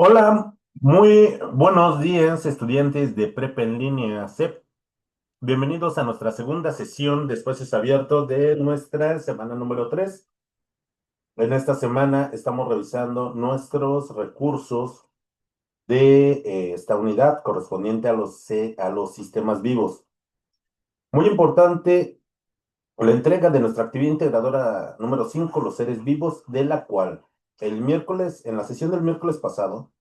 Hola, muy buenos días, estudiantes de Prepa en línea CEP. Bienvenidos a nuestra segunda sesión de espacios abiertos de nuestra semana número 3. En esta semana estamos revisando nuestros recursos de esta unidad correspondiente a los sistemas vivos. Muy importante, la entrega de nuestra actividad integradora número 5, los seres vivos, de la cual en la sesión del miércoles pasado,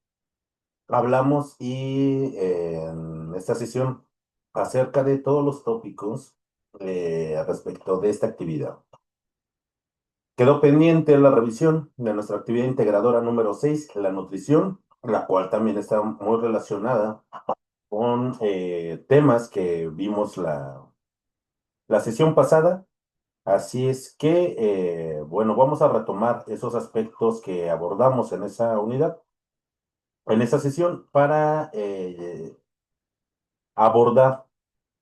hablamos en esta sesión acerca de todos los tópicos respecto de esta actividad. Quedó pendiente la revisión de nuestra actividad integradora número 6, la nutrición, la cual también está muy relacionada con temas que vimos la sesión pasada. Así es que, bueno, vamos a retomar esos aspectos que abordamos en esa unidad, en esa sesión, para abordar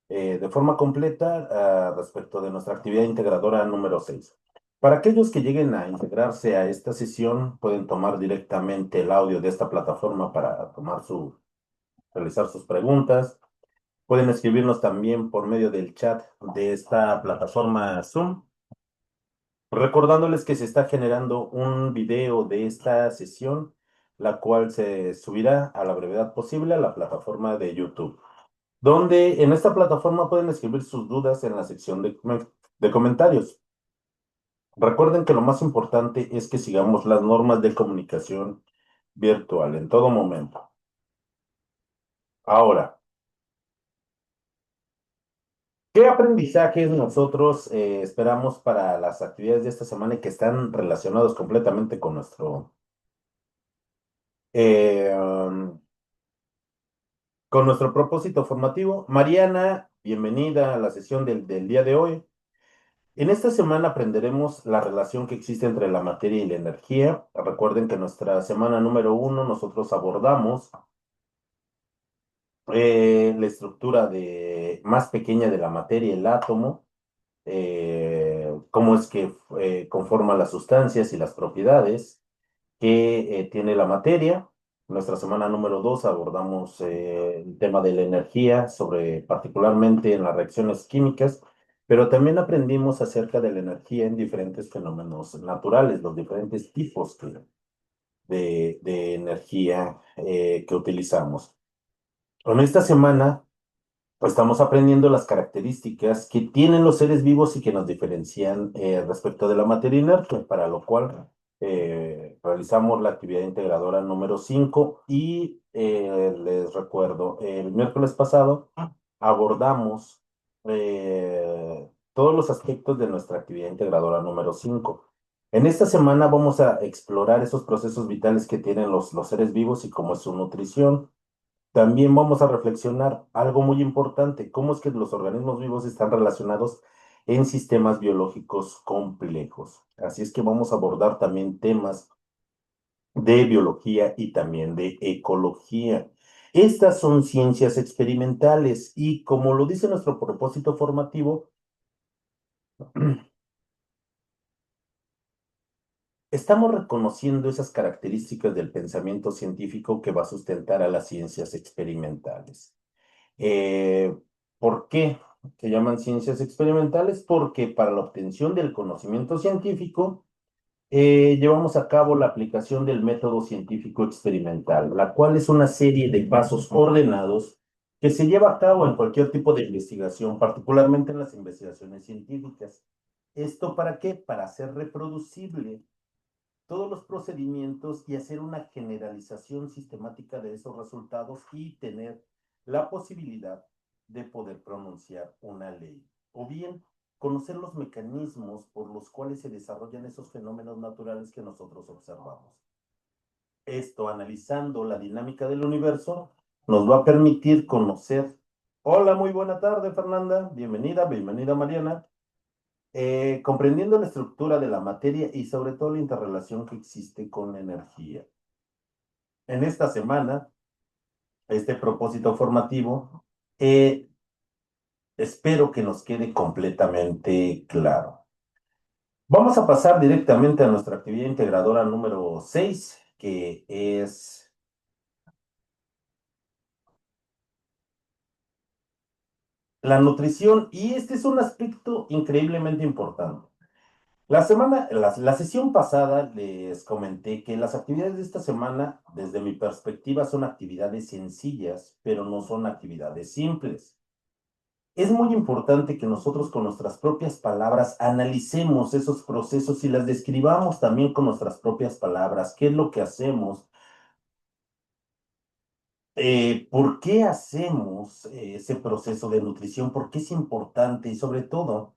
de forma completa respecto de nuestra actividad integradora número 6. Para aquellos que lleguen a integrarse a esta sesión, pueden tomar directamente el audio de esta plataforma para realizar sus preguntas. Pueden escribirnos también por medio del chat de esta plataforma Zoom. Recordándoles que se está generando un video de esta sesión, la cual se subirá a la brevedad posible a la plataforma de YouTube, donde en esta plataforma pueden escribir sus dudas en la sección de comentarios. Recuerden que lo más importante es que sigamos las normas de comunicación virtual en todo momento. Ahora, ¿qué aprendizajes nosotros esperamos para las actividades de esta semana y que están relacionados completamente eh, con nuestro propósito formativo? Mariana, bienvenida a la sesión del día de hoy. En esta semana aprenderemos la relación que existe entre la materia y la energía. Recuerden que en nuestra semana número 1 nosotros abordamos la estructura más pequeña de la materia, el átomo, cómo es que conforma las sustancias y las propiedades que tiene la materia. En nuestra semana número 2 abordamos el tema de la energía, particularmente en las reacciones químicas, pero también aprendimos acerca de la energía en diferentes fenómenos naturales, los diferentes tipos de energía que utilizamos. En esta semana estamos aprendiendo las características que tienen los seres vivos y que nos diferencian respecto de la materia inerte, para lo cual realizamos la actividad integradora número 5 y les recuerdo, el miércoles pasado abordamos todos los aspectos de nuestra actividad integradora número 5. En esta semana vamos a explorar esos procesos vitales que tienen los seres vivos y cómo es su nutrición. También vamos a reflexionar algo muy importante: cómo es que los organismos vivos están relacionados en sistemas biológicos complejos. Así es que vamos a abordar también temas de biología y también de ecología. Estas son ciencias experimentales y, como lo dice nuestro propósito formativo, estamos reconociendo esas características del pensamiento científico que va a sustentar a las ciencias experimentales. Eh, ¿Por qué se llaman ciencias experimentales? Porque para la obtención del conocimiento científico llevamos a cabo la aplicación del método científico experimental, la cual es una serie de pasos ordenados que se lleva a cabo en cualquier tipo de investigación, particularmente en las investigaciones científicas. ¿Esto para qué? Para hacer reproducible todos los procedimientos y hacer una generalización sistemática de esos resultados y tener la posibilidad de poder pronunciar una ley, o bien conocer los mecanismos por los cuales se desarrollan esos fenómenos naturales que nosotros observamos. Esto, analizando la dinámica del universo, nos va a permitir conocer. Hola, muy buena tarde, Fernanda. Bienvenida, bienvenida, Mariana. Comprendiendo la estructura de la materia y sobre todo la interrelación que existe con la energía. En esta semana, este propósito formativo, eh, espero que nos quede completamente claro. Vamos a pasar directamente a nuestra actividad integradora número 6, que es la nutrición, y este es un aspecto increíblemente importante. La sesión pasada les comenté que las actividades de esta semana, desde mi perspectiva, son actividades sencillas, pero no son actividades simples. Es muy importante que nosotros con nuestras propias palabras analicemos esos procesos y las describamos también con nuestras propias palabras. ¿Qué es lo que hacemos? ¿Por qué hacemos ese proceso de nutrición? ¿Por qué es importante? Y sobre todo,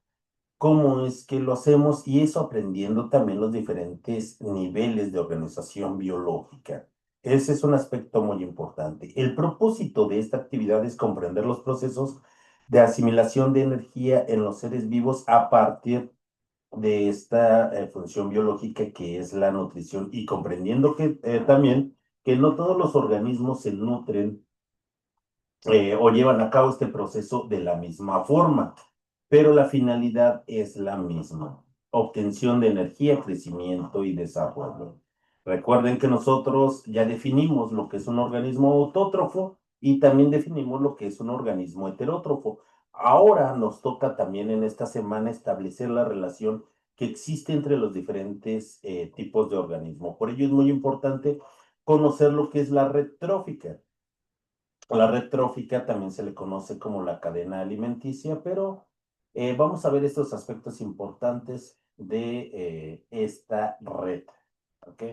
cómo es que lo hacemos y eso aprendiendo también los diferentes niveles de organización biológica. Ese es un aspecto muy importante. El propósito de esta actividad es comprender los procesos de asimilación de energía en los seres vivos a partir de esta función biológica que es la nutrición y comprendiendo que también que no todos los organismos se nutren o llevan a cabo este proceso de la misma forma, pero la finalidad es la misma, obtención de energía, crecimiento y desarrollo. Recuerden que nosotros ya definimos lo que es un organismo autótrofo y también definimos lo que es un organismo heterótrofo. Ahora nos toca también en esta semana establecer la relación que existe entre los diferentes tipos de organismo. Por ello es muy importante conocer lo que es la red trófica. La red trófica también se le conoce como la cadena alimenticia, pero vamos a ver estos aspectos importantes de esta red. ¿Ok?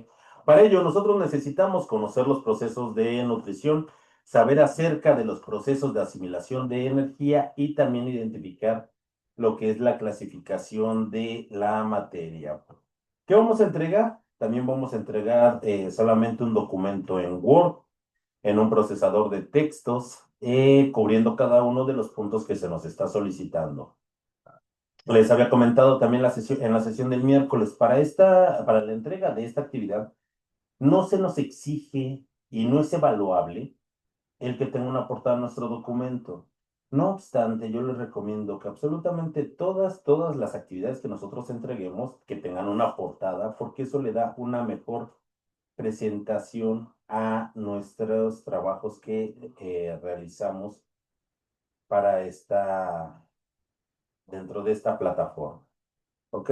Para ello, nosotros necesitamos conocer los procesos de nutrición, saber acerca de los procesos de asimilación de energía y también identificar lo que es la clasificación de la materia. ¿Qué vamos a entregar? También vamos a entregar solamente un documento en Word en un procesador de textos, cubriendo cada uno de los puntos que se nos está solicitando. Les había comentado también en la sesión del miércoles, para la entrega de esta actividad, no se nos exige y no es evaluable el que tenga una portada en nuestro documento. No obstante, yo les recomiendo que absolutamente todas las actividades que nosotros entreguemos, que tengan una portada, porque eso le da una mejor presentación a nuestros trabajos que realizamos para dentro de esta plataforma. ¿Ok?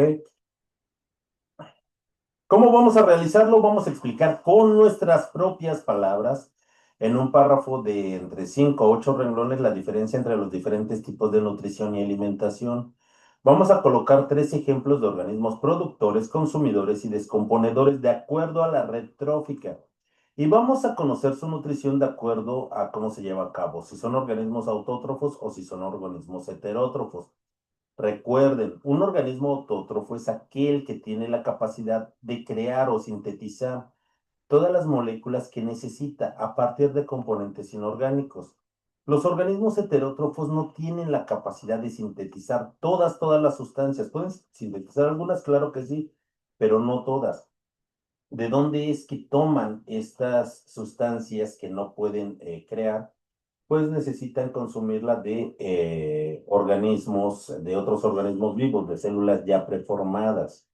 ¿Cómo vamos a realizarlo? Vamos a explicar con nuestras propias palabras en un párrafo de entre 5 a 8 renglones la diferencia entre los diferentes tipos de nutrición y alimentación. Vamos a colocar tres ejemplos de organismos productores, consumidores y descomponedores de acuerdo a la red trófica. Y vamos a conocer su nutrición de acuerdo a cómo se lleva a cabo, si son organismos autótrofos o si son organismos heterótrofos. Recuerden, un organismo autótrofo es aquel que tiene la capacidad de crear o sintetizar todas las moléculas que necesita a partir de componentes inorgánicos. Los organismos heterótrofos no tienen la capacidad de sintetizar todas las sustancias. ¿Pueden sintetizar algunas? Claro que sí, pero no todas. ¿De dónde es que toman estas sustancias que no pueden crear? Pues necesitan consumirla de de otros organismos vivos, de células ya preformadas,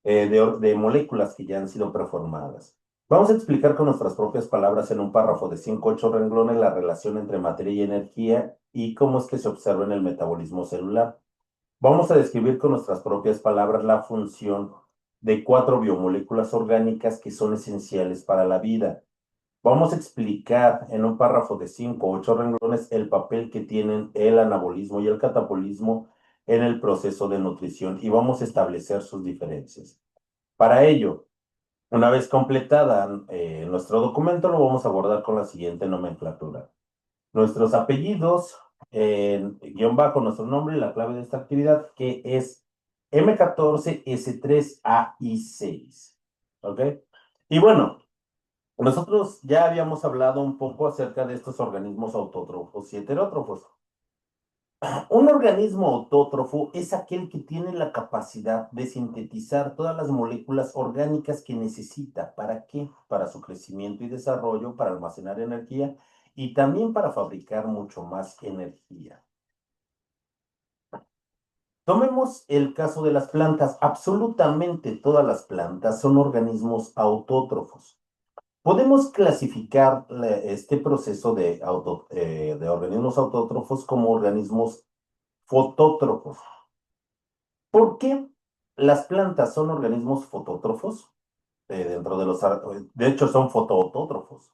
de moléculas que ya han sido preformadas. Vamos a explicar con nuestras propias palabras en un párrafo de 5 o 8 renglones la relación entre materia y energía y cómo es que se observa en el metabolismo celular. Vamos a describir con nuestras propias palabras la función de cuatro biomoléculas orgánicas que son esenciales para la vida. Vamos a explicar en un párrafo de 5 o 8 renglones el papel que tienen el anabolismo y el catabolismo en el proceso de nutrición y vamos a establecer sus diferencias. Para ello, una vez completada nuestro documento, lo vamos a abordar con la siguiente nomenclatura. Nuestros apellidos, guión bajo nuestro nombre y la clave de esta actividad, que es M14S3AI6. ¿Ok? Y bueno, nosotros ya habíamos hablado un poco acerca de estos organismos autótrofos y heterótrofos. Un organismo autótrofo es aquel que tiene la capacidad de sintetizar todas las moléculas orgánicas que necesita. ¿Para qué? Para su crecimiento y desarrollo, para almacenar energía y también para fabricar mucho más energía. Tomemos el caso de las plantas. Absolutamente todas las plantas son organismos autótrofos. Podemos clasificar este proceso de organismos autótrofos como organismos fotótrofos. ¿Por qué las plantas son organismos fotótrofos? De hecho, son fotoautótrofos,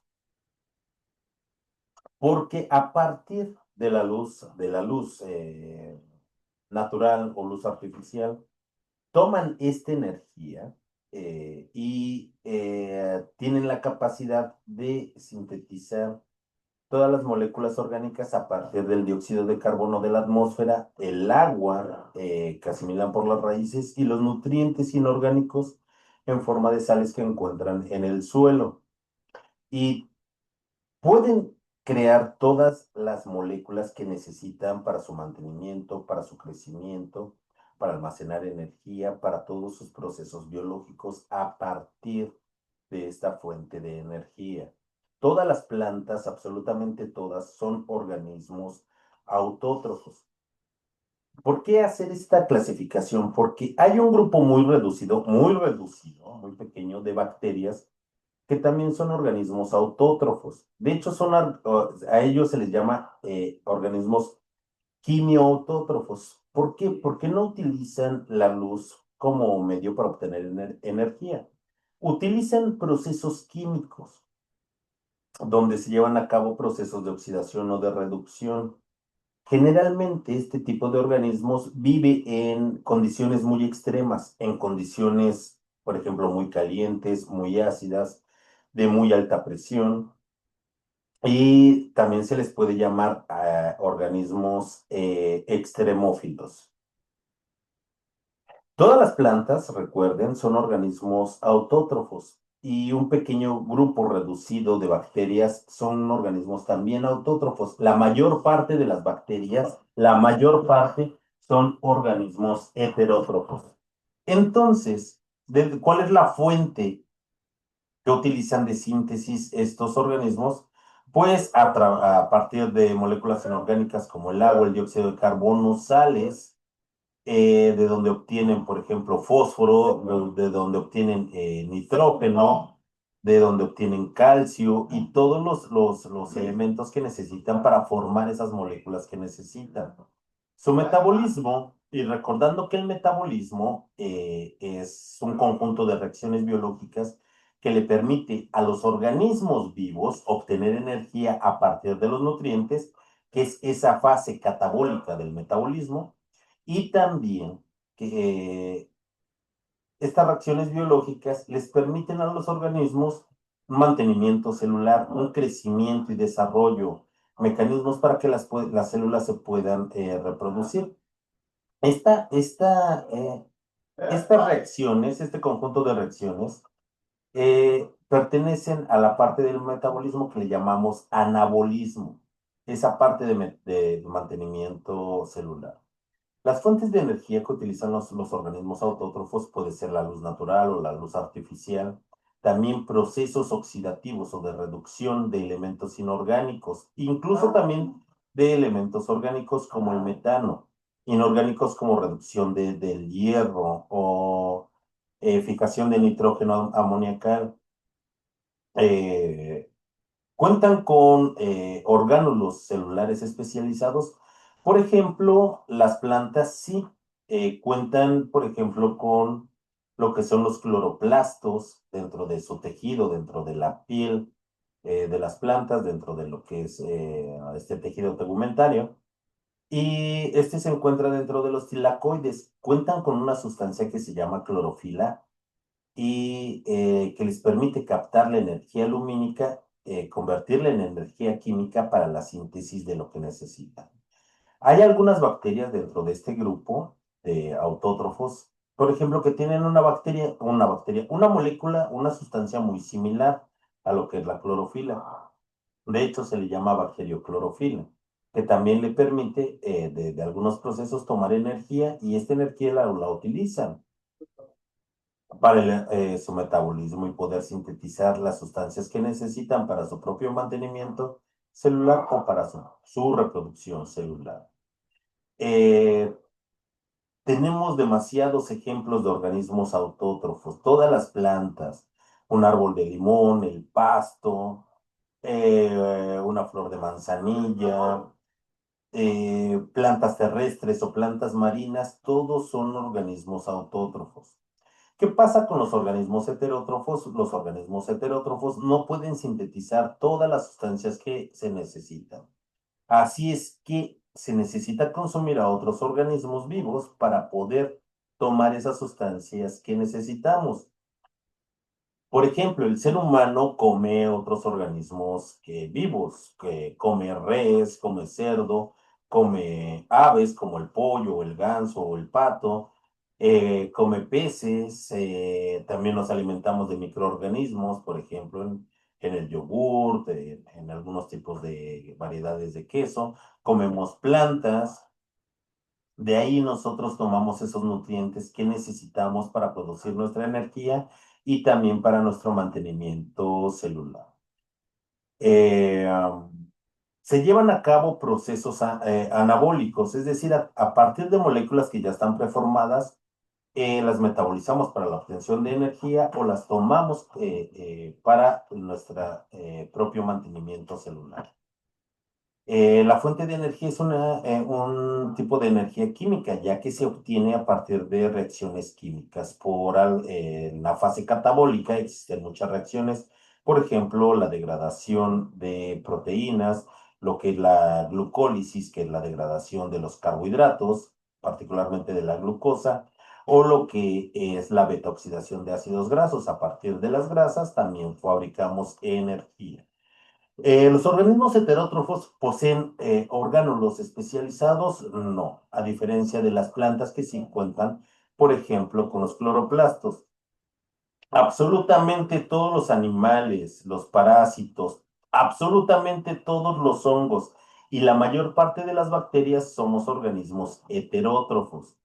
porque a partir de la luz natural o luz artificial, toman esta energía y tienen la capacidad de sintetizar todas las moléculas orgánicas a partir del dióxido de carbono de la atmósfera, el agua que asimilan por las raíces y los nutrientes inorgánicos en forma de sales que encuentran en el suelo. Y pueden crear todas las moléculas que necesitan para su mantenimiento, para su crecimiento, para almacenar energía, para todos sus procesos biológicos a partir de esta fuente de energía. Todas las plantas, absolutamente todas, son organismos autótrofos. ¿Por qué hacer esta clasificación? Porque hay un grupo muy pequeño de bacterias que también son organismos autótrofos. De hecho, a ellos se les llama organismos quimioautótrofos. ¿Por qué? Porque no utilizan la luz como medio para obtener energía. Utilizan procesos químicos donde se llevan a cabo procesos de oxidación o de reducción. Generalmente este tipo de organismos vive en condiciones muy extremas, en condiciones, por ejemplo, muy calientes, muy ácidas, de muy alta presión, y también se les puede llamar organismos extremófilos. Todas las plantas, recuerden, son organismos autótrofos y un pequeño grupo reducido de bacterias son organismos también autótrofos. La mayor parte de las bacterias, la mayor parte son organismos heterótrofos. Entonces, ¿cuál es la fuente que utilizan de síntesis estos organismos? Pues a partir de moléculas inorgánicas como el agua, el dióxido de carbono, sales, de donde obtienen, por ejemplo, fósforo, de donde obtienen nitrógeno, de donde obtienen calcio y todos los elementos que necesitan para formar esas moléculas que necesitan. Su metabolismo, y recordando que el metabolismo es un conjunto de reacciones biológicas que le permite a los organismos vivos obtener energía a partir de los nutrientes, que es esa fase catabólica del metabolismo, y también que estas reacciones biológicas les permiten a los organismos un mantenimiento celular, un crecimiento y desarrollo, mecanismos para que las células se puedan reproducir. Esta, esta, eh, estas reacciones, este conjunto de reacciones, pertenecen a la parte del metabolismo que le llamamos anabolismo, esa parte de mantenimiento celular. Las fuentes de energía que utilizan los organismos autótrofos puede ser la luz natural o la luz artificial, también procesos oxidativos o de reducción de elementos inorgánicos, incluso también de elementos orgánicos como el metano, inorgánicos como reducción del hierro o fijación de nitrógeno amoniacal. Eh, Cuentan con orgánulos celulares especializados. Por ejemplo, las plantas sí cuentan, por ejemplo, con lo que son los cloroplastos dentro de su tejido, dentro de la piel de las plantas, dentro de lo que es este tejido tegumentario. Y este se encuentra dentro de los tilacoides. Cuentan con una sustancia que se llama clorofila y que les permite captar la energía lumínica, convertirla en energía química para la síntesis de lo que necesitan. Hay algunas bacterias dentro de este grupo de autótrofos, por ejemplo, que tienen una molécula, una sustancia muy similar a lo que es la clorofila. De hecho, se le llama bacterioclorofila, que también le permite de algunos procesos tomar energía y esta energía la utilizan para su metabolismo y poder sintetizar las sustancias que necesitan para su propio mantenimiento celular o para su reproducción celular. Eh, Tenemos demasiados ejemplos de organismos autótrofos, todas las plantas. un árbol de limón, el pasto, una flor de manzanilla, plantas terrestres o plantas marinas, todos son organismos autótrofos. ¿Qué pasa con los organismos heterótrofos? Los organismos heterótrofos no pueden sintetizar todas las sustancias que se necesitan. Así es que se necesita consumir a otros organismos vivos para poder tomar esas sustancias que necesitamos. Por ejemplo, el ser humano come otros organismos vivos, que come res, come cerdo, come aves como el pollo, el ganso o el pato, come peces, también nos alimentamos de microorganismos, por ejemplo, en el yogurt, en algunos tipos de variedades de queso, comemos plantas. De ahí nosotros tomamos esos nutrientes que necesitamos para producir nuestra energía y también para nuestro mantenimiento celular. Eh, um, Se llevan a cabo procesos anabólicos, es decir, a partir de moléculas que ya están preformadas, las metabolizamos para la obtención de energía o las tomamos para nuestro propio mantenimiento celular. La fuente de energía es un tipo de energía química, ya que se obtiene a partir de reacciones químicas. En la fase catabólica existen muchas reacciones, por ejemplo, la degradación de proteínas, lo que es la glucólisis, que es la degradación de los carbohidratos, particularmente de la glucosa, o lo que es la beta-oxidación de ácidos grasos. A partir de las grasas también fabricamos energía. ¿Los organismos heterótrofos poseen orgánulos especializados? No, a diferencia de las plantas que sí cuentan, por ejemplo, con los cloroplastos. Absolutamente todos los animales, los parásitos, absolutamente todos los hongos y la mayor parte de las bacterias somos organismos heterótrofos.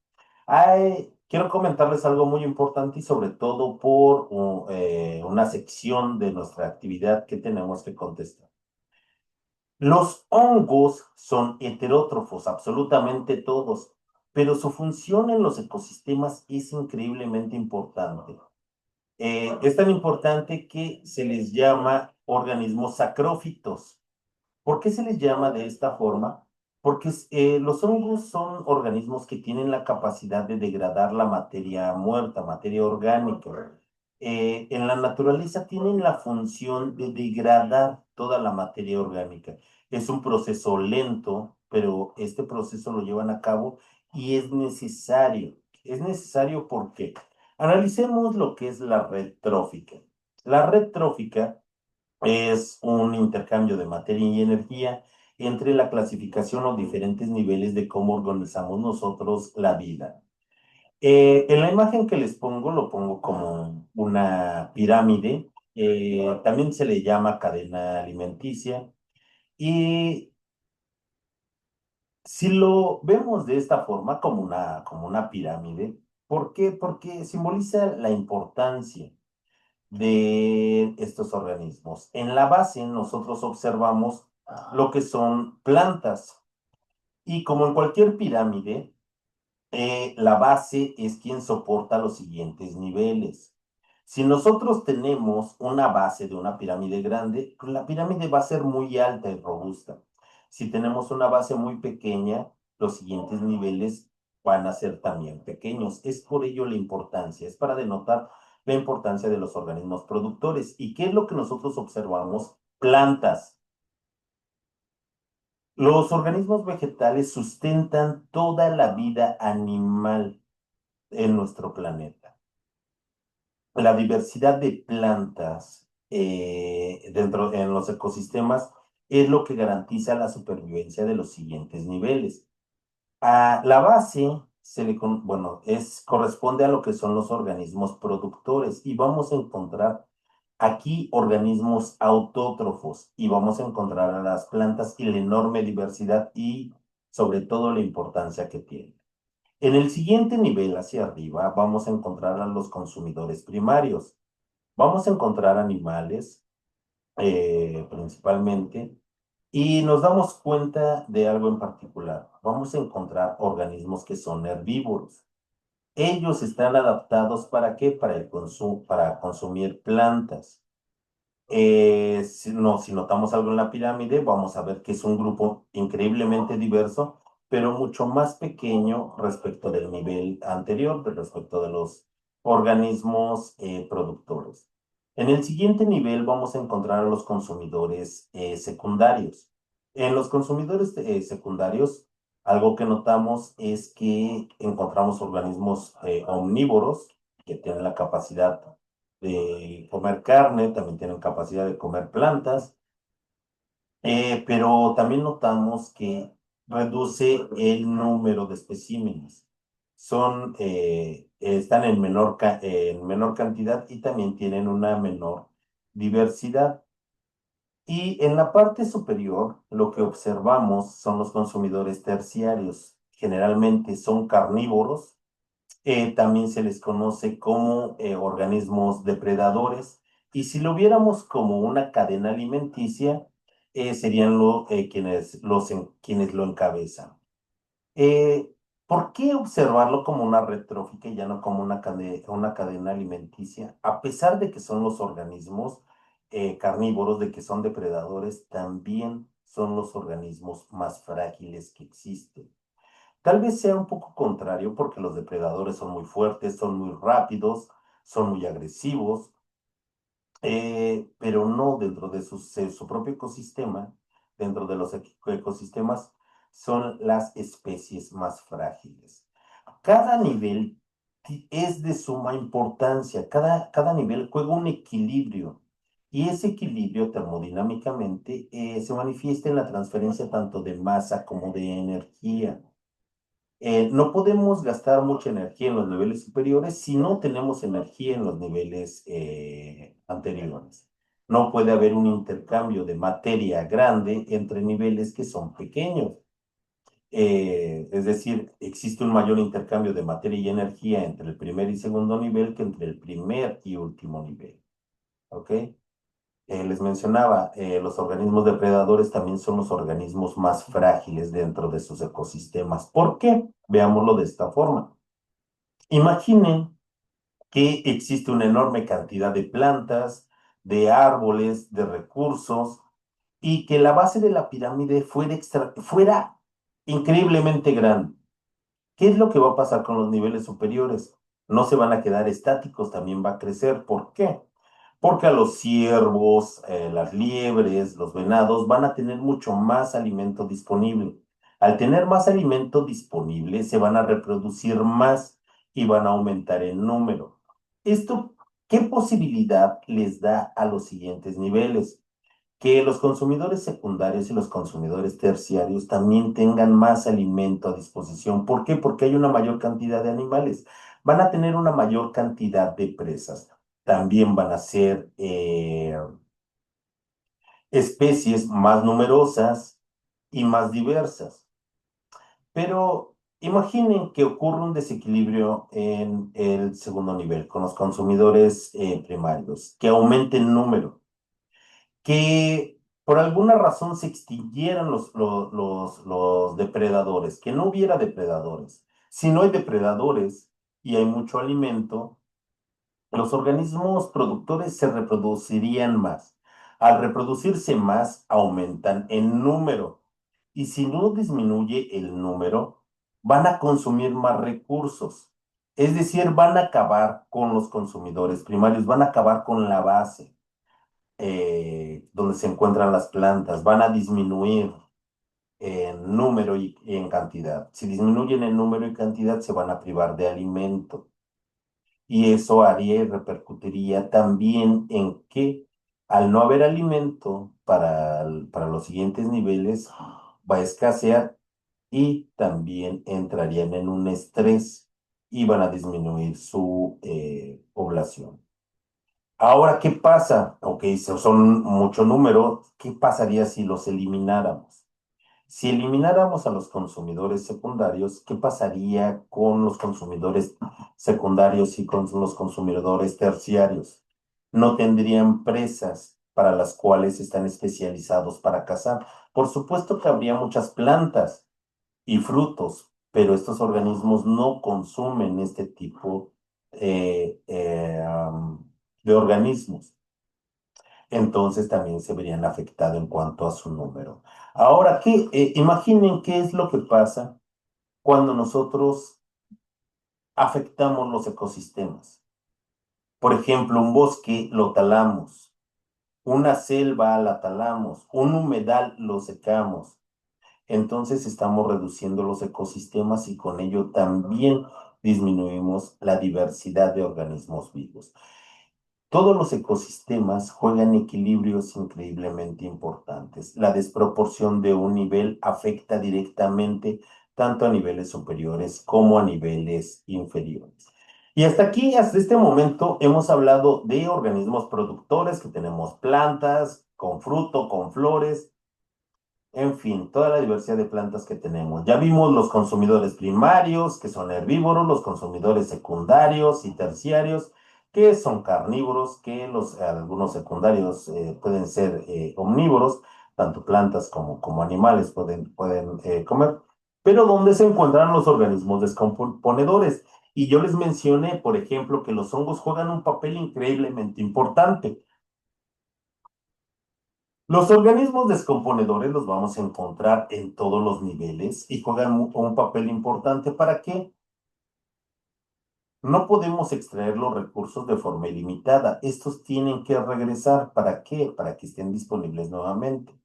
Quiero comentarles algo muy importante y sobre todo por una sección de nuestra actividad que tenemos que contestar. Los hongos son heterótrofos, absolutamente todos, pero su función en los ecosistemas es increíblemente importante. Es tan importante que se les llama organismos sacrófitos. ¿Por qué se les llama de esta forma? Porque los hongos son organismos que tienen la capacidad de degradar la materia muerta, materia orgánica. En la naturaleza tienen la función de degradar toda la materia orgánica. Es un proceso lento, pero este proceso lo llevan a cabo y es necesario. Es necesario porque analicemos lo que es la red trófica. La red trófica es un intercambio de materia y energía entre la clasificación o diferentes niveles de cómo organizamos nosotros la vida. En la imagen que les pongo, lo pongo como una pirámide. También se le llama cadena alimenticia. Y si lo vemos de esta forma, como una pirámide, ¿por qué? Porque simboliza la importancia de estos organismos. En la base nosotros observamos lo que son plantas y como en cualquier pirámide, la base es quien soporta los siguientes niveles. Si nosotros tenemos una base de una pirámide grande, pues la pirámide va a ser muy alta y robusta. Si tenemos una base muy pequeña, los siguientes niveles van a ser también pequeños. Es por ello la importancia, es para denotar la importancia de los organismos productores. ¿Y qué es lo que nosotros observamos? Plantas. Los organismos vegetales sustentan toda la vida animal en nuestro planeta. La diversidad de plantas dentro en los ecosistemas es lo que garantiza la supervivencia de los siguientes niveles. A la base bueno, corresponde a lo que son los organismos productores y vamos a encontrar aquí organismos autótrofos y vamos a encontrar a las plantas y la enorme diversidad y sobre todo la importancia que tienen. En el siguiente nivel hacia arriba vamos a encontrar a los consumidores primarios. Vamos a encontrar animales principalmente y nos damos cuenta de algo en particular. Vamos a encontrar organismos que son herbívoros. Ellos están adaptados ¿para qué? Para el consumo, para consumir plantas. Si notamos algo en la pirámide, vamos a ver que es un grupo increíblemente diverso, pero mucho más pequeño respecto del nivel anterior, respecto de los organismos productores. En el siguiente nivel vamos a encontrar a los consumidores secundarios. En los consumidores secundarios, algo que notamos es que encontramos organismos omnívoros que tienen la capacidad de comer carne, también tienen capacidad de comer plantas, pero también notamos que reduce el número de especímenes. Están en menor cantidad y también tienen una menor diversidad. Y en la parte superior, lo que observamos son los consumidores terciarios. Generalmente son carnívoros, también se les conoce como organismos depredadores. Y si lo viéramos como una cadena alimenticia, serían quienes lo encabezan. Eh, ¿Por qué observarlo como una retrófica y ya no como una cadena alimenticia? A pesar de que son los organismos carnívoros, de que son depredadores, también son los organismos más frágiles que existen. Tal vez sea un poco contrario porque los depredadores son muy fuertes, son muy rápidos, son muy agresivos, pero no dentro de su propio ecosistema, dentro de los ecosistemas, son las especies más frágiles. Cada nivel es de suma importancia, cada nivel juega un equilibrio y ese equilibrio termodinámicamente se manifiesta en la transferencia tanto de masa como de energía. No podemos gastar mucha energía en los niveles superiores si no tenemos energía en los niveles anteriores. No puede haber un intercambio de materia grande entre niveles que son pequeños. Es decir, existe un mayor intercambio de materia y energía entre el primer y segundo nivel que entre el primer y último nivel. ¿Ok? Les mencionaba, los organismos depredadores también son los organismos más frágiles dentro de sus ecosistemas. ¿Por qué? Veámoslo de esta forma. Imaginen que existe una enorme cantidad de plantas, de árboles, de recursos, y que la base de la pirámide fuera increíblemente grande. ¿Qué es lo que va a pasar con los niveles superiores? No se van a quedar estáticos, también va a crecer. ¿Por qué? Porque a los ciervos, las liebres, los venados van a tener mucho más alimento disponible. Al tener más alimento disponible, se van a reproducir más y van a aumentar el número. ¿Esto qué posibilidad les da a los siguientes niveles? Que los consumidores secundarios y los consumidores terciarios también tengan más alimento a disposición. ¿Por qué? Porque hay una mayor cantidad de animales. Van a tener una mayor cantidad de presas. También van a ser especies más numerosas y más diversas. Pero imaginen que ocurre un desequilibrio en el segundo nivel con los consumidores primarios, que aumente el número, que por alguna razón se extinguieran los depredadores, que no hubiera depredadores. Si no hay depredadores y hay mucho alimento, los organismos productores se reproducirían más. Al reproducirse más, aumentan en número. Y si no disminuye el número, van a consumir más recursos. Es decir, van a acabar con los consumidores primarios, van a acabar con la base donde se encuentran las plantas, van a disminuir en número y en cantidad. Si disminuyen en número y cantidad, se van a privar de alimento. Y eso haría y repercutiría también en que al no haber alimento para los siguientes niveles, va a escasear y también entrarían en un estrés y van a disminuir su población. Ahora, ¿qué pasa? Ok, son mucho número. ¿Qué pasaría si los elimináramos? Si elimináramos a los consumidores secundarios, ¿qué pasaría con los consumidores secundarios y con los consumidores terciarios? No tendrían presas para las cuales están especializados para cazar. Por supuesto que habría muchas plantas y frutos, pero estos organismos no consumen este tipo de organismos. Entonces también se verían afectados en cuanto a su número. Ahora, imaginen qué es lo que pasa cuando nosotros afectamos los ecosistemas. Por ejemplo, un bosque lo talamos, una selva la talamos, un humedal lo secamos. Entonces estamos reduciendo los ecosistemas y con ello también disminuimos la diversidad de organismos vivos. Todos los ecosistemas juegan equilibrios increíblemente importantes. La desproporción de un nivel afecta directamente tanto a niveles superiores como a niveles inferiores. Y hasta aquí, hasta este momento, hemos hablado de organismos productores, que tenemos plantas con fruto, con flores, en fin, toda la diversidad de plantas que tenemos. Ya vimos los consumidores primarios, que son herbívoros, los consumidores secundarios y terciarios, que son carnívoros, que algunos secundarios pueden ser omnívoros, tanto plantas como animales pueden comer. Pero ¿dónde se encuentran los organismos descomponedores? Y yo les mencioné, por ejemplo, que los hongos juegan un papel increíblemente importante. Los organismos descomponedores los vamos a encontrar en todos los niveles y juegan un papel importante. ¿Para qué? No podemos extraer los recursos de forma ilimitada. Estos tienen que regresar. ¿Para qué? Para que estén disponibles nuevamente.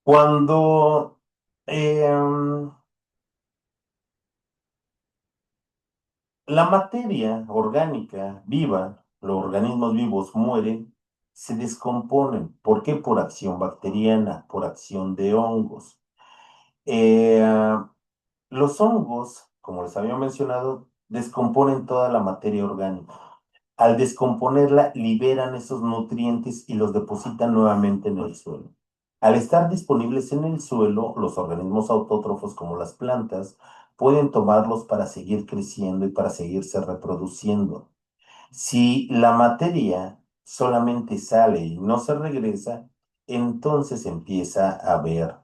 Cuando la materia orgánica viva, los organismos vivos mueren, se descomponen. ¿Por qué? Por acción bacteriana, por acción de hongos. Eh, Los hongos, como les había mencionado, descomponen toda la materia orgánica. Al descomponerla, liberan esos nutrientes y los depositan nuevamente en el suelo. Al estar disponibles en el suelo, los organismos autótrofos como las plantas pueden tomarlos para seguir creciendo y para seguirse reproduciendo. Si la materia solamente sale y no se regresa, entonces empieza a haber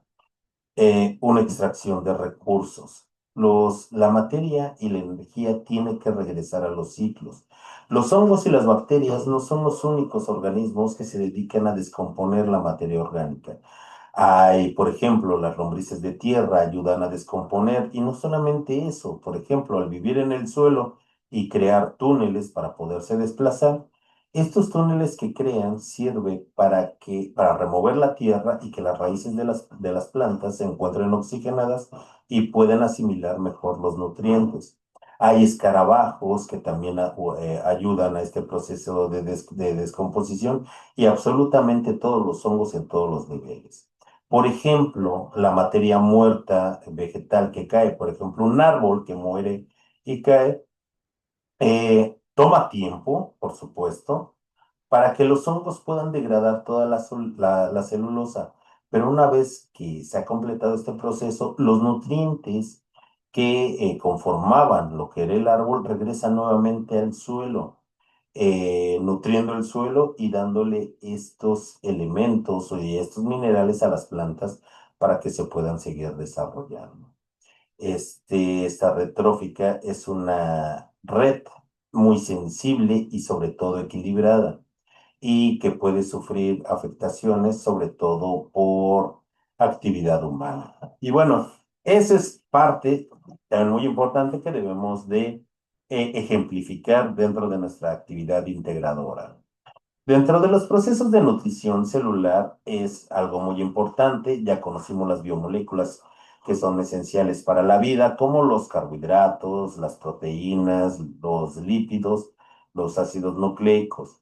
una extracción de recursos. La materia y la energía tienen que regresar a los ciclos. Los hongos y las bacterias no son los únicos organismos que se dedican a descomponer la materia orgánica. Hay, por ejemplo, las lombrices de tierra ayudan a descomponer y no solamente eso, por ejemplo, al vivir en el suelo y crear túneles para poderse desplazar, estos túneles que crean sirven para remover la tierra y que las raíces de las plantas se encuentren oxigenadas y puedan asimilar mejor los nutrientes. Hay escarabajos que también ayudan a este proceso de descomposición y absolutamente todos los hongos en todos los niveles. Por ejemplo, la materia muerta vegetal que cae, por ejemplo, un árbol que muere y cae, toma tiempo, por supuesto, para que los hongos puedan degradar toda la celulosa. Pero una vez que se ha completado este proceso, los nutrientes que conformaban lo que era el árbol regresan nuevamente al suelo, nutriendo el suelo y dándole estos elementos y estos minerales a las plantas para que se puedan seguir desarrollando. Esta red trófica es una red muy sensible y sobre todo equilibrada y que puede sufrir afectaciones sobre todo por actividad humana. Y bueno, esa es parte también muy importante que debemos de ejemplificar dentro de nuestra actividad integradora. Dentro de los procesos de nutrición celular es algo muy importante, ya conocimos las biomoléculas que son esenciales para la vida, como los carbohidratos, las proteínas, los lípidos, los ácidos nucleicos.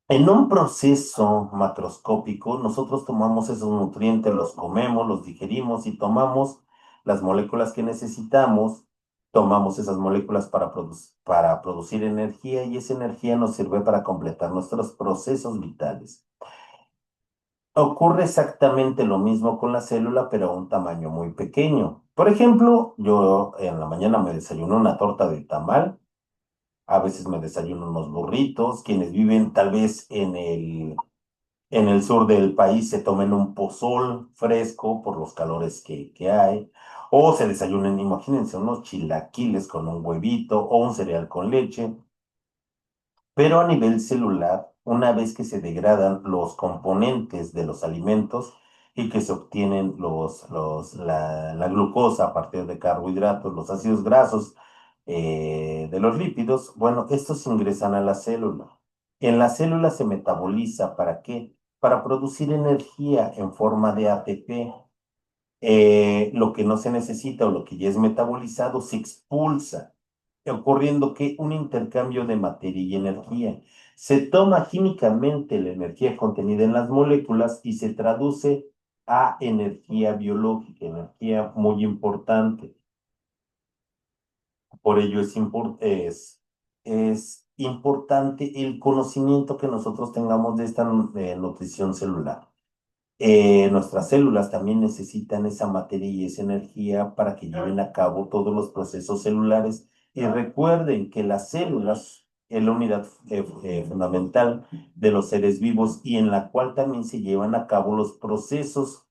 En un proceso macroscópico, nosotros tomamos esos nutrientes, los comemos, los digerimos y tomamos las moléculas que necesitamos, tomamos esas moléculas para producir energía y esa energía nos sirve para completar nuestros procesos vitales. Ocurre exactamente lo mismo con la célula, pero a un tamaño muy pequeño. Por ejemplo, yo en la mañana me desayuno una torta de tamal, a veces me desayuno unos burritos, quienes viven tal vez En el sur del país se tomen un pozol fresco por los calores que hay. O se desayunen, imagínense, unos chilaquiles con un huevito o un cereal con leche. Pero a nivel celular, una vez que se degradan los componentes de los alimentos y que se obtienen la glucosa a partir de carbohidratos, los ácidos grasos de los lípidos, bueno, estos ingresan a la célula. En la célula se metaboliza, ¿para qué? Para producir energía en forma de ATP. Lo que no se necesita o lo que ya es metabolizado se expulsa, ocurriendo que un intercambio de materia y energía. Se toma químicamente la energía contenida en las moléculas y se traduce a energía biológica, energía muy importante. Por ello es importante el conocimiento que nosotros tengamos de esta nutrición celular. Nuestras células también necesitan esa materia y esa energía para que lleven a cabo todos los procesos celulares. Y recuerden que las células es la unidad fundamental de los seres vivos y en la cual también se llevan a cabo los procesos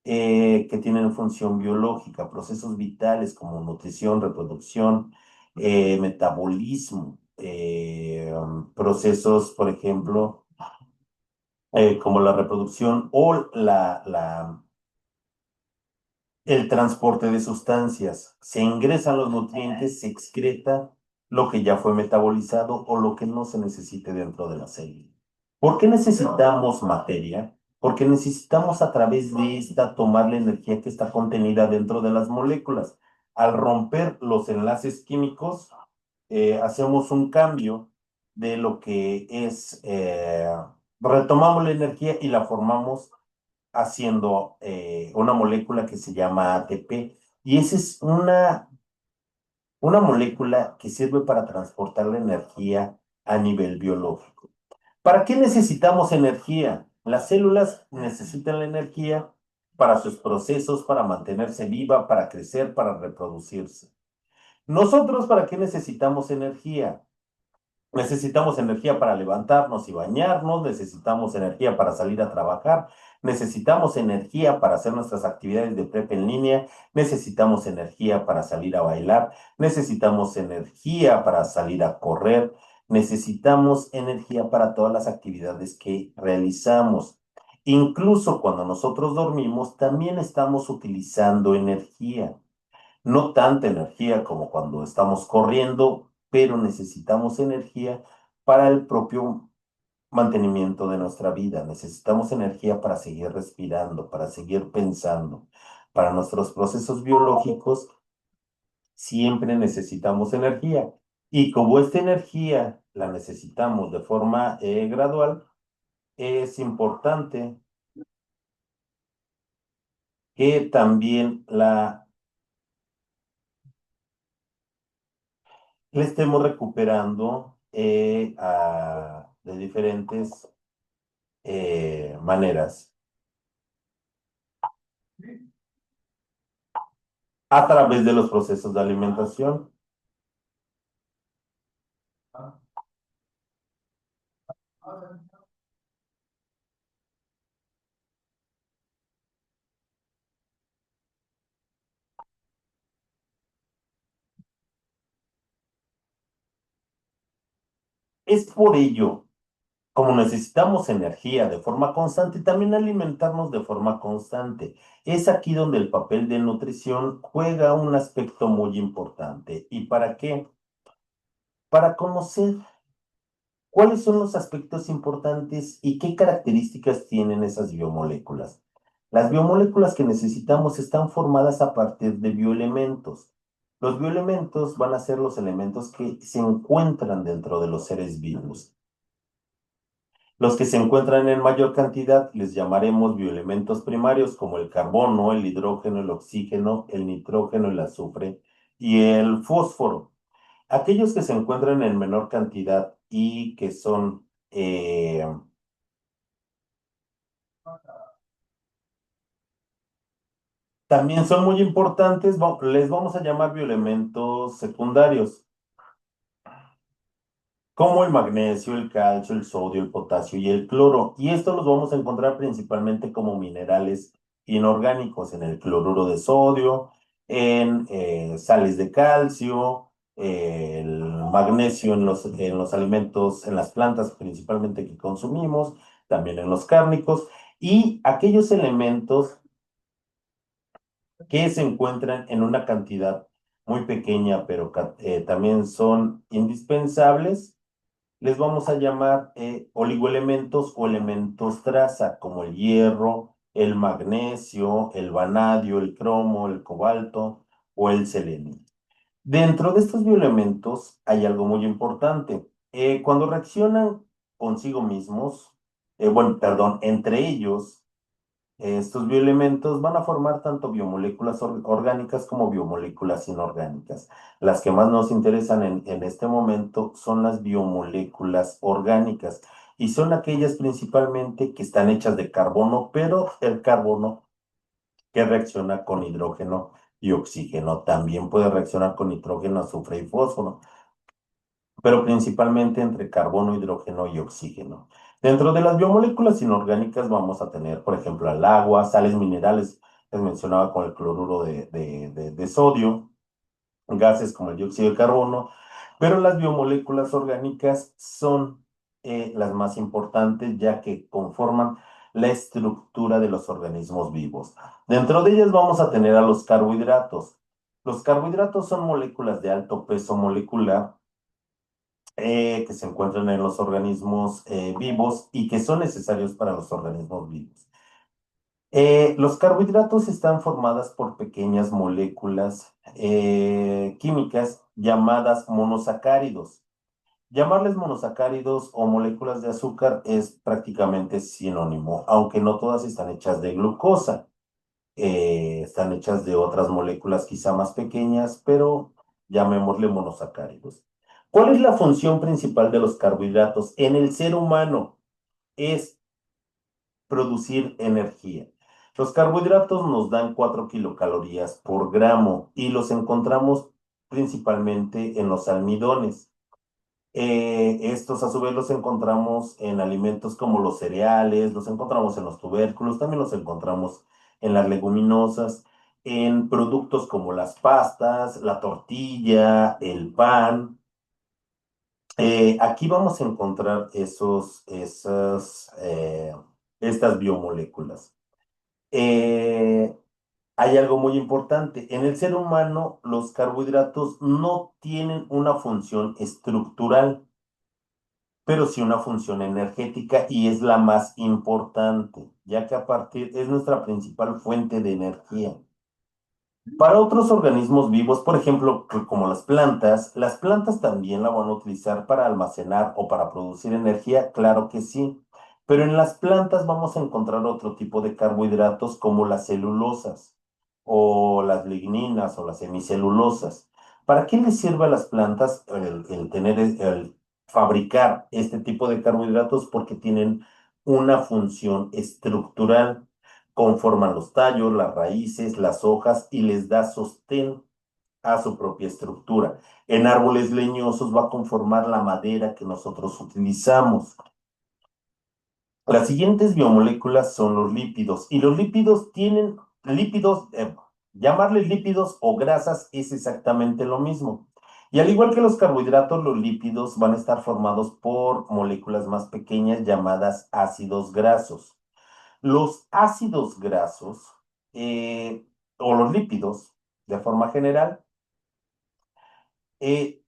que tienen función biológica, procesos vitales como nutrición, reproducción, metabolismo, procesos, por ejemplo, como la reproducción o el transporte de sustancias. Se ingresan los nutrientes, se excreta lo que ya fue metabolizado o lo que no se necesite dentro de la célula. ¿Por qué necesitamos materia? Porque necesitamos a través de esta tomar la energía que está contenida dentro de las moléculas. Al romper los enlaces químicos, hacemos un cambio de lo que es, retomamos la energía y la formamos haciendo una molécula que se llama ATP. Y esa es una molécula que sirve para transportar la energía a nivel biológico. ¿Para qué necesitamos energía? Las células necesitan la energía para sus procesos, para mantenerse viva, para crecer, para reproducirse. ¿Nosotros para qué necesitamos energía? Necesitamos energía para levantarnos y bañarnos, necesitamos energía para salir a trabajar, necesitamos energía para hacer nuestras actividades de prep en línea, necesitamos energía para salir a bailar, necesitamos energía para salir a correr, necesitamos energía para todas las actividades que realizamos. Incluso cuando nosotros dormimos, también estamos utilizando energía. No tanta energía como cuando estamos corriendo, pero necesitamos energía para el propio mantenimiento de nuestra vida. Necesitamos energía para seguir respirando, para seguir pensando. Para nuestros procesos biológicos siempre necesitamos energía. Y como esta energía la necesitamos de forma gradual, es importante que también la estemos recuperando de diferentes maneras, a través de los procesos de alimentación. Es por ello, como necesitamos energía de forma constante, también alimentarnos de forma constante. Es aquí donde el papel de nutrición juega un aspecto muy importante. ¿Y para qué? Para conocer cuáles son los aspectos importantes y qué características tienen esas biomoléculas. Las biomoléculas que necesitamos están formadas a partir de bioelementos. Los bioelementos van a ser los elementos que se encuentran dentro de los seres vivos. Los que se encuentran en mayor cantidad les llamaremos bioelementos primarios como el carbono, el hidrógeno, el oxígeno, el nitrógeno, el azufre y el fósforo. Aquellos que se encuentran en menor cantidad y que son también son muy importantes, les vamos a llamar bioelementos secundarios. como el magnesio, el calcio, el sodio, el potasio y el cloro. Y esto los vamos a encontrar principalmente como minerales inorgánicos en el cloruro de sodio, en sales de calcio, el magnesio en los alimentos, en las plantas principalmente que consumimos, también en los cárnicos, y aquellos elementos que se encuentran en una cantidad muy pequeña, pero también son indispensables, les vamos a llamar oligoelementos o elementos traza, como el hierro, el magnesio, el vanadio, el cromo, el cobalto o el selenio. Dentro de estos bioelementos hay algo muy importante. Cuando reaccionan consigo mismos, bueno, perdón, entre ellos, estos bioelementos van a formar tanto biomoléculas orgánicas como biomoléculas inorgánicas. Las que más nos interesan en este momento son las biomoléculas orgánicas y son aquellas principalmente que están hechas de carbono, pero el carbono que reacciona con hidrógeno y oxígeno. También puede reaccionar con nitrógeno, azufre y fósforo, pero principalmente entre carbono, hidrógeno y oxígeno. Dentro de las biomoléculas inorgánicas vamos a tener, por ejemplo, el agua, sales minerales, les mencionaba con el cloruro de sodio, gases como el dióxido de carbono, pero las biomoléculas orgánicas son las más importantes ya que conforman la estructura de los organismos vivos. Dentro de ellas vamos a tener a los carbohidratos. Los carbohidratos son moléculas de alto peso molecular que se encuentran en los organismos vivos y que son necesarios para los organismos vivos. Los carbohidratos están formadas por pequeñas moléculas químicas llamadas monosacáridos. Llamarles monosacáridos o moléculas de azúcar es prácticamente sinónimo, aunque no todas están hechas de glucosa. Están hechas de otras moléculas quizá más pequeñas, pero llamémosle monosacáridos. ¿Cuál es la función principal de los carbohidratos en el ser humano? Es producir energía. Los carbohidratos nos dan 4 kilocalorías por gramo y los encontramos principalmente en los almidones. Estos a su vez los encontramos en alimentos como los cereales, los encontramos en los tubérculos, también los encontramos en las leguminosas, en productos como las pastas, la tortilla, el pan. Aquí vamos a encontrar estas biomoléculas. Eh, Hay algo muy importante. En el ser humano, los carbohidratos no tienen una función estructural, pero sí una función energética y es la más importante, ya que a partir es nuestra principal fuente de energía. Para otros organismos vivos, por ejemplo, como las plantas también la van a utilizar para almacenar o para producir energía, claro que sí, pero en las plantas vamos a encontrar otro tipo de carbohidratos como las celulosas o las ligninas o las hemicelulosas. ¿Para qué les sirve a las plantas el fabricar este tipo de carbohidratos? Porque tienen una función estructural, conforman los tallos, las raíces, las hojas y les da sostén a su propia estructura. En árboles leñosos va a conformar la madera que nosotros utilizamos. Las siguientes biomoléculas son los lípidos y los lípidos tienen lípidos, llamarles lípidos o grasas es exactamente lo mismo. Y al igual que los carbohidratos, los lípidos van a estar formados por moléculas más pequeñas llamadas ácidos grasos. Los ácidos grasos o los lípidos, de forma general, eh,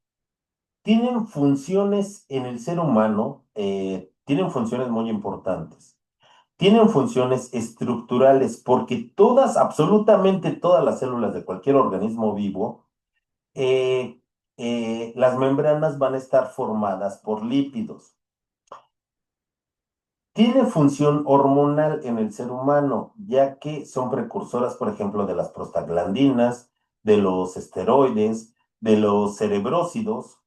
tienen funciones en el ser humano, tienen funciones muy importantes. Tienen funciones estructurales porque todas, absolutamente todas las células de cualquier organismo vivo, eh, las membranas van a estar formadas por lípidos. Tiene función hormonal en el ser humano, ya que son precursoras, por ejemplo, de las prostaglandinas, de los esteroides, de los cerebrósidos.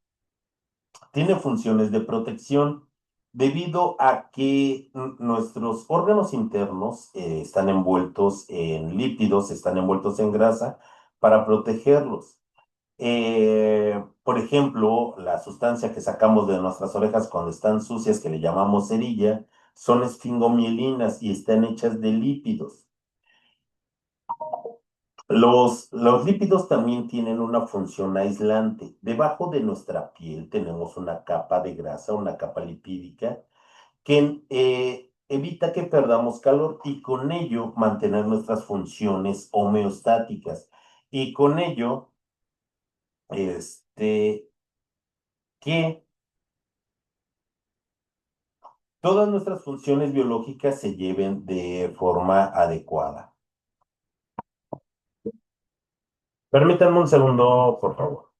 Tiene funciones de protección debido a que nuestros órganos internos están envueltos en lípidos, están envueltos en grasa para protegerlos. Por ejemplo, la sustancia que sacamos de nuestras orejas cuando están sucias, que le llamamos cerilla, son esfingomielinas y están hechas de lípidos. Los lípidos también tienen una función aislante. Debajo de nuestra piel tenemos una capa de grasa, una capa lipídica, que evita que perdamos calor y con ello mantener nuestras funciones homeostáticas. Y con ello, este, que todas nuestras funciones biológicas se lleven de forma adecuada. Permítanme un segundo, por favor.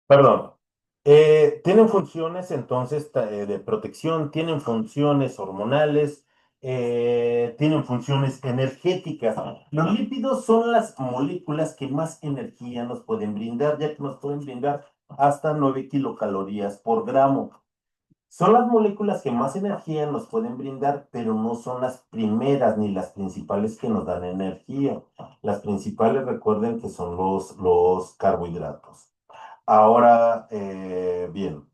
Perdón. Tienen funciones entonces de protección, tienen funciones hormonales, tienen funciones energéticas. Los lípidos son las moléculas que más energía nos pueden brindar, ya que nos pueden brindar hasta 9 kilocalorías por gramo. Son las moléculas que más energía nos pueden brindar, pero no son las primeras ni las principales que nos dan energía. Las principales, recuerden que son los carbohidratos. Ahora, bien.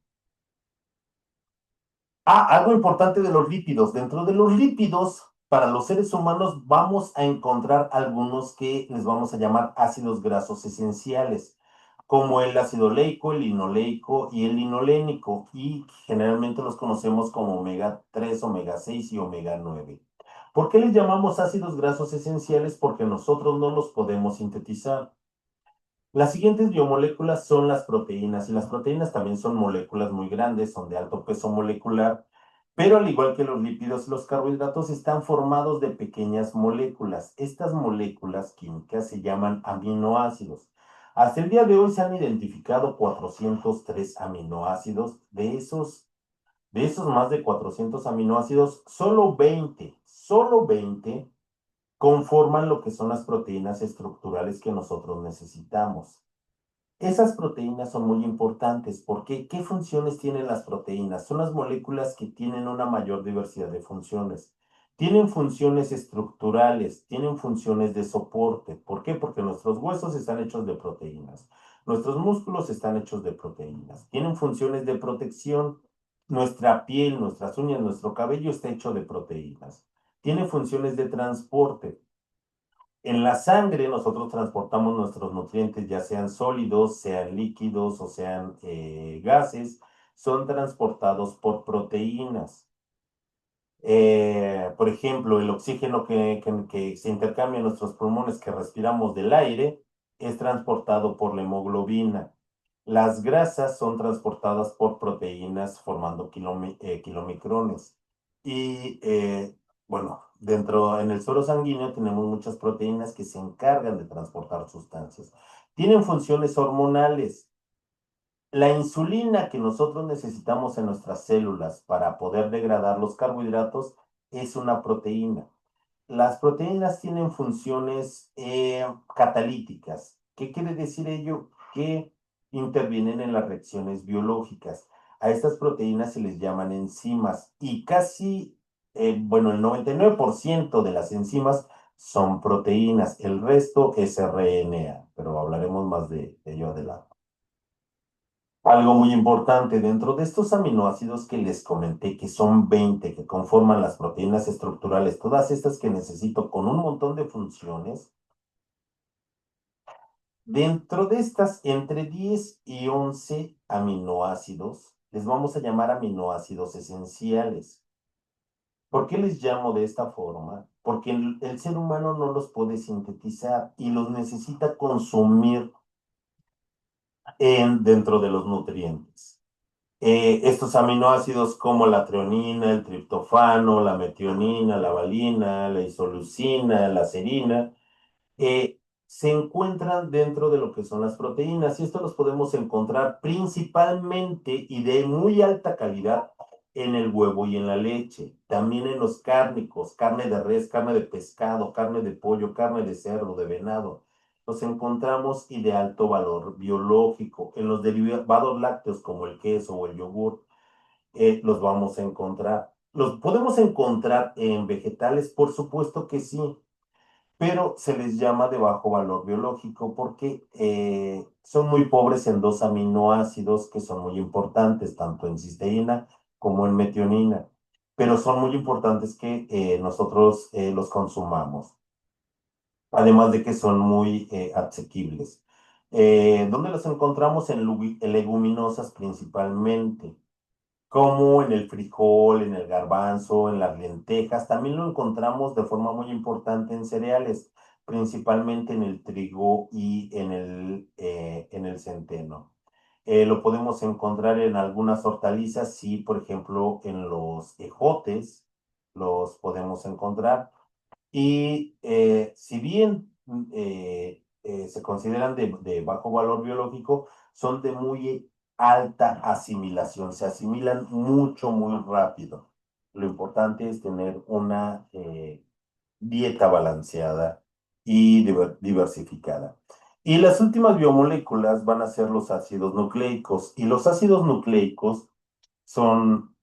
Algo importante de los lípidos. Dentro de los lípidos, para los seres humanos, vamos a encontrar algunos que les vamos a llamar ácidos grasos esenciales, como el ácido leico, el linoleico y el linolénico, y generalmente los conocemos como omega 3, omega 6 y omega 9. ¿Por qué les llamamos ácidos grasos esenciales? Porque nosotros no los podemos sintetizar. Las siguientes biomoléculas son las proteínas, y las proteínas también son moléculas muy grandes, son de alto peso molecular, pero al igual que los lípidos y los carbohidratos, están formados de pequeñas moléculas. Estas moléculas químicas se llaman aminoácidos. Hasta el día de hoy se han identificado 403 aminoácidos. De esos más de 400 aminoácidos, solo 20 conforman lo que son las proteínas estructurales que nosotros necesitamos. Esas proteínas son muy importantes porque ¿qué funciones tienen las proteínas? Son las moléculas que tienen una mayor diversidad de funciones. Tienen funciones estructurales, tienen funciones de soporte. ¿Por qué? Porque nuestros huesos están hechos de proteínas. Nuestros músculos están hechos de proteínas. Tienen funciones de protección. Nuestra piel, nuestras uñas, nuestro cabello está hecho de proteínas. Tiene funciones de transporte. En la sangre nosotros transportamos nuestros nutrientes, ya sean sólidos, sean líquidos o sean gases, son transportados por proteínas. Por ejemplo, el oxígeno que se intercambia en nuestros pulmones que respiramos del aire es transportado por la hemoglobina. Las grasas son transportadas por proteínas formando kilomicrones. Y bueno, en el suero sanguíneo tenemos muchas proteínas que se encargan de transportar sustancias. Tienen funciones hormonales. La insulina que nosotros necesitamos en nuestras células para poder degradar los carbohidratos es una proteína. Las proteínas tienen funciones catalíticas. ¿Qué quiere decir ello? Que intervienen en las reacciones biológicas. A estas proteínas se les llaman enzimas y casi, bueno, el 99% de las enzimas son proteínas. El resto es RNA, pero hablaremos más de ello adelante. Algo muy importante, dentro de estos aminoácidos que les comenté, que son 20 que conforman las proteínas estructurales, todas estas que necesito con un montón de funciones, dentro de estas, entre 10 y 11 aminoácidos, les vamos a llamar aminoácidos esenciales. ¿Por qué les llamo de esta forma? Porque el ser humano no los puede sintetizar y los necesita consumir dentro de los nutrientes. Estos aminoácidos como la treonina, el triptofano, la metionina, la valina, la isoleucina, la serina, se encuentran dentro de lo que son las proteínas y esto los podemos encontrar principalmente y de muy alta calidad en el huevo y en la leche, también en los cárnicos, carne de res, carne de pescado, carne de pollo, carne de cerdo, de venado. Los encontramos y de alto valor biológico. En los derivados lácteos como el queso o el yogur, los vamos a encontrar. ¿Los podemos encontrar en vegetales? Por supuesto que sí, pero se les llama de bajo valor biológico porque son muy pobres en dos aminoácidos que son muy importantes, tanto en cisteína como en metionina, pero son muy importantes que nosotros los consumamos, además de que son muy asequibles. ¿Dónde los encontramos? En leguminosas principalmente como en el frijol, en el garbanzo, en las lentejas. También lo encontramos de forma muy importante en cereales, principalmente en el trigo y en el centeno. Lo podemos encontrar en algunas hortalizas, sí, por ejemplo, en los ejotes los podemos encontrar. Y si bien se consideran de bajo valor biológico, son de muy alta asimilación, se asimilan mucho, muy rápido. Lo importante es tener una dieta balanceada y diversificada. Y las últimas biomoléculas van a ser los ácidos nucleicos. Y los ácidos nucleicos son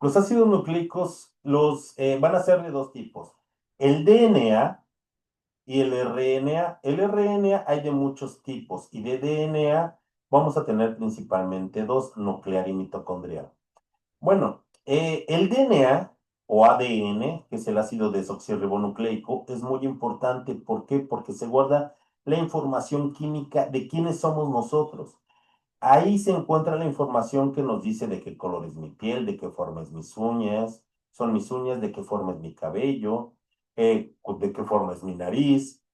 Los ácidos nucleicos van a ser de dos tipos, el DNA y el RNA. El RNA hay de muchos tipos y de DNA vamos a tener principalmente dos, nuclear y mitocondrial. Bueno, el DNA o ADN, que es el ácido desoxirribonucleico, es muy importante. ¿Por qué? Porque se guarda la información química de quiénes somos nosotros. Ahí se encuentra la información que nos dice de qué color es mi piel, de qué forma es son mis uñas, de qué forma es mi cabello, de qué forma es mi nariz.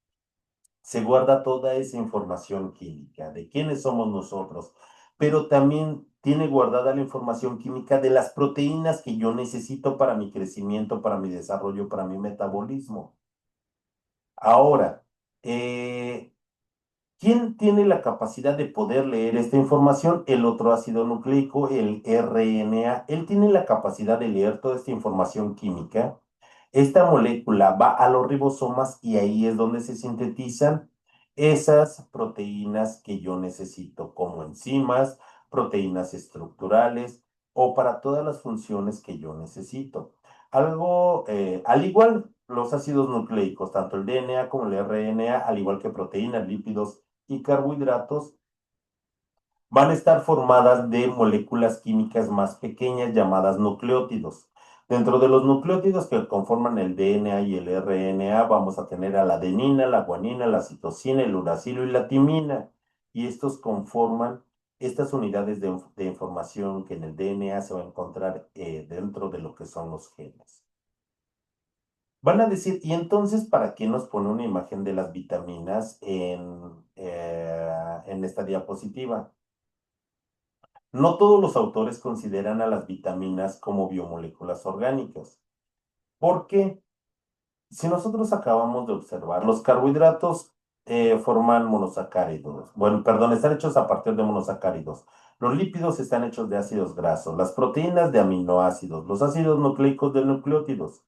Se guarda toda esa información química de quiénes somos nosotros, pero también tiene guardada la información química de las proteínas que yo necesito para mi crecimiento, para mi desarrollo, para mi metabolismo. Ahora, eh, ¿quién tiene la capacidad de poder leer esta información? El otro ácido nucleico, el RNA. Él tiene la capacidad de leer toda esta información química. Esta molécula va a los ribosomas y ahí es donde se sintetizan esas proteínas que yo necesito, como enzimas, proteínas estructurales o para todas las funciones que yo necesito. Al igual, los ácidos nucleicos, tanto el DNA como el RNA, al igual que proteínas, lípidos y carbohidratos, van a estar formadas de moléculas químicas más pequeñas llamadas nucleótidos. Dentro de los nucleótidos que conforman el DNA y el RNA, vamos a tener a la adenina, la guanina, la citosina, el uracilo y la timina. Y estos conforman estas unidades de información que en el DNA se va a encontrar dentro de lo que son los genes. Van a decir, ¿y entonces para qué nos pone una imagen de las vitaminas en esta diapositiva? No todos los autores consideran a las vitaminas como biomoléculas orgánicas. ¿Por qué? Si nosotros acabamos de observar, los carbohidratos forman monosacáridos. Bueno, perdón, están hechos a partir de monosacáridos. Los lípidos están hechos de ácidos grasos, las proteínas de aminoácidos, los ácidos nucleicos de nucleótidos.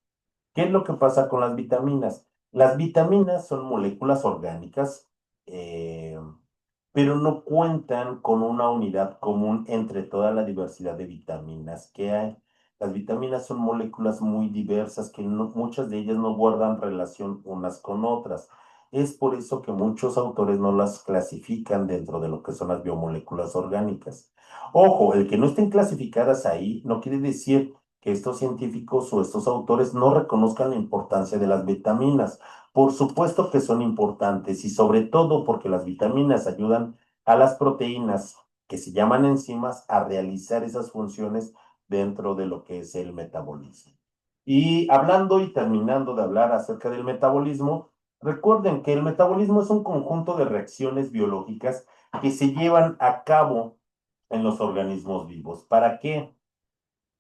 ¿Qué es lo que pasa con las vitaminas? Las vitaminas son moléculas orgánicas, eh, pero no cuentan con una unidad común entre toda la diversidad de vitaminas que hay. Las vitaminas son moléculas muy diversas que muchas de ellas no guardan relación unas con otras. Es por eso que muchos autores no las clasifican dentro de lo que son las biomoléculas orgánicas. Ojo, el que no estén clasificadas ahí no quiere decir que estos científicos o estos autores no reconozcan la importancia de las vitaminas. Por supuesto que son importantes y sobre todo porque las vitaminas ayudan a las proteínas que se llaman enzimas a realizar esas funciones dentro de lo que es el metabolismo. Y hablando y terminando de hablar acerca del metabolismo, Recuerden que el metabolismo es un conjunto de reacciones biológicas que se llevan a cabo en los organismos vivos. ¿Para qué?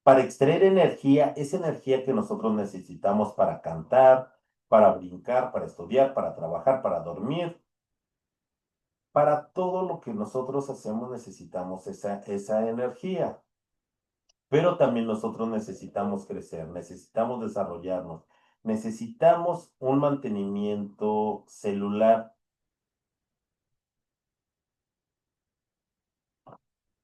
Para extraer energía, esa energía que nosotros necesitamos para cantar, para brincar, para estudiar, para trabajar, para dormir. Para todo lo que nosotros hacemos necesitamos esa energía, pero también nosotros necesitamos crecer, necesitamos desarrollarnos, necesitamos un mantenimiento celular.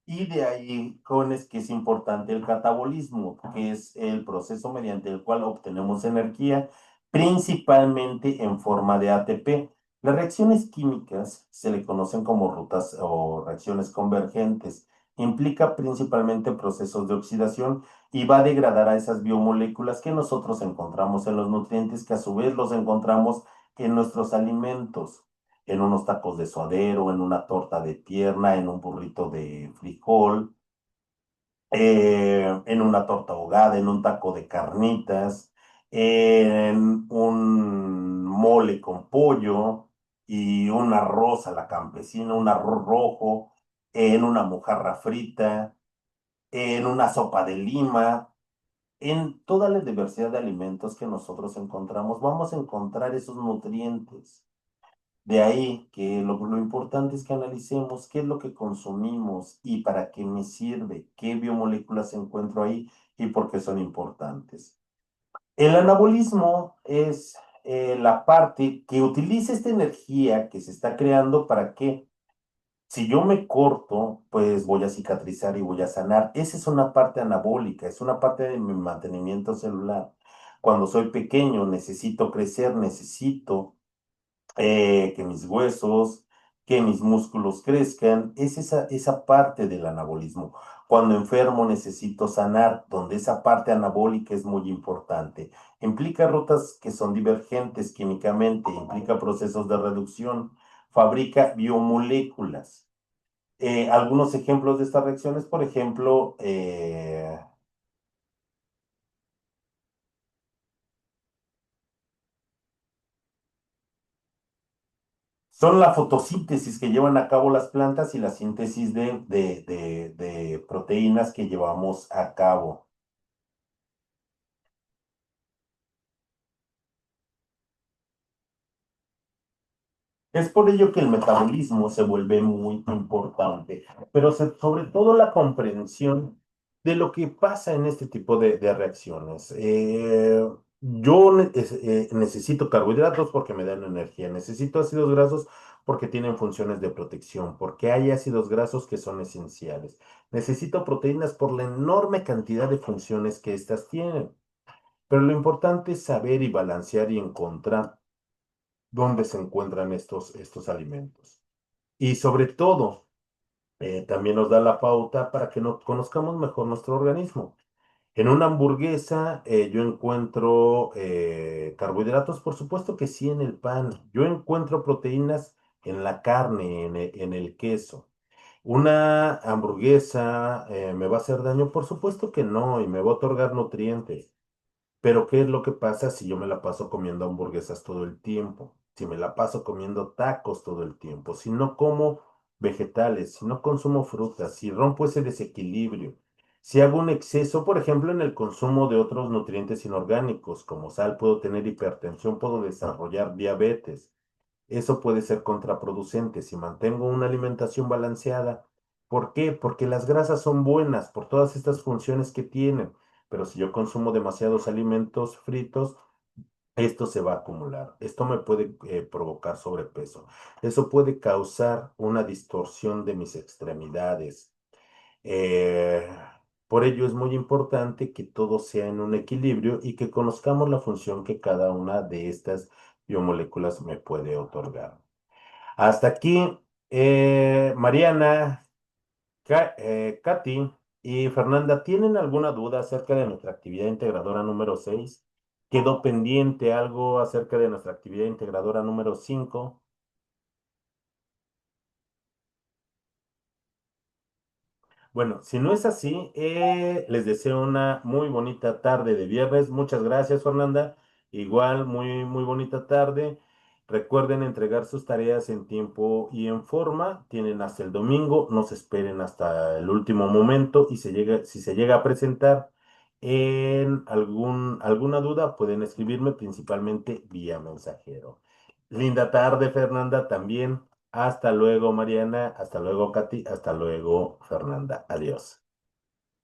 Y de ahí, jóvenes, que es importante el catabolismo, que es el proceso mediante el cual obtenemos energía, principalmente en forma de ATP. Las reacciones químicas se le conocen como rutas o reacciones convergentes. Implica principalmente procesos de oxidación y va a degradar a esas biomoléculas que nosotros encontramos en los nutrientes, que a su vez los encontramos en nuestros alimentos, en unos tacos de suadero, en una torta de pierna, en un burrito de frijol, en una torta ahogada, en un taco de carnitas, en un mole con pollo y un arroz a la campesina, un arroz rojo, en una mojarra frita, en una sopa de lima. En toda la diversidad de alimentos que nosotros encontramos, vamos a encontrar esos nutrientes. De ahí que lo importante es que analicemos qué es lo que consumimos y para qué me sirve, qué biomoléculas encuentro ahí y por qué son importantes. El anabolismo es la parte que utiliza esta energía que se está creando para que si yo me corto, pues voy a cicatrizar y voy a sanar. Esa es una parte anabólica, es una parte de mi mantenimiento celular. Cuando soy pequeño, necesito crecer, necesito que mis huesos, que mis músculos crezcan, es esa parte del anabolismo. Cuando enfermo necesito sanar, donde esa parte anabólica es muy importante. Implica rutas que son divergentes químicamente, implica procesos de reducción, fabrica biomoléculas. Algunos ejemplos de estas reacciones, por ejemplo, son la fotosíntesis que llevan a cabo las plantas y la síntesis de proteínas que llevamos a cabo. Es por ello que el metabolismo se vuelve muy importante, pero sobre todo la comprensión de lo que pasa en este tipo de reacciones. Necesito carbohidratos porque me dan energía, necesito ácidos grasos porque tienen funciones de protección, porque hay ácidos grasos que son esenciales. Necesito proteínas por la enorme cantidad de funciones que éstas tienen. Pero lo importante es saber y balancear y encontrar dónde se encuentran estos alimentos. Y sobre todo, también nos da la pauta para que conozcamos mejor nuestro organismo. En una hamburguesa yo encuentro carbohidratos, por supuesto que sí en el pan. Yo encuentro proteínas en la carne, en el queso. ¿Una hamburguesa me va a hacer daño? Por supuesto que no, y me va a otorgar nutrientes. Pero ¿qué es lo que pasa si yo me la paso comiendo hamburguesas todo el tiempo? Si me la paso comiendo tacos todo el tiempo, si no como vegetales, si no consumo frutas, si rompo ese desequilibrio, si hago un exceso, por ejemplo, en el consumo de otros nutrientes inorgánicos, como sal, puedo tener hipertensión, puedo desarrollar diabetes. Eso puede ser contraproducente si mantengo una alimentación balanceada. ¿Por qué? Porque las grasas son buenas por todas estas funciones que tienen, pero si yo consumo demasiados alimentos fritos, esto se va a acumular. Esto me puede provocar sobrepeso. Eso puede causar una distorsión de mis extremidades. Eh, por ello es muy importante que todo sea en un equilibrio y que conozcamos la función que cada una de estas biomoléculas me puede otorgar. Hasta aquí, Mariana, Katy y Fernanda, ¿tienen alguna duda acerca de nuestra actividad integradora número 6? ¿Quedó pendiente algo acerca de nuestra actividad integradora número 5? Bueno, si no es así, les deseo una muy bonita tarde de viernes. Muchas gracias, Fernanda. Igual, muy, muy bonita tarde. Recuerden entregar sus tareas en tiempo y en forma. Tienen hasta el domingo, no se esperen hasta el último momento y si se llega a presentar en alguna duda, pueden escribirme principalmente vía mensajero. Linda tarde, Fernanda, también. Hasta luego, Mariana. Hasta luego, Katy. Hasta luego, Fernanda. Adiós.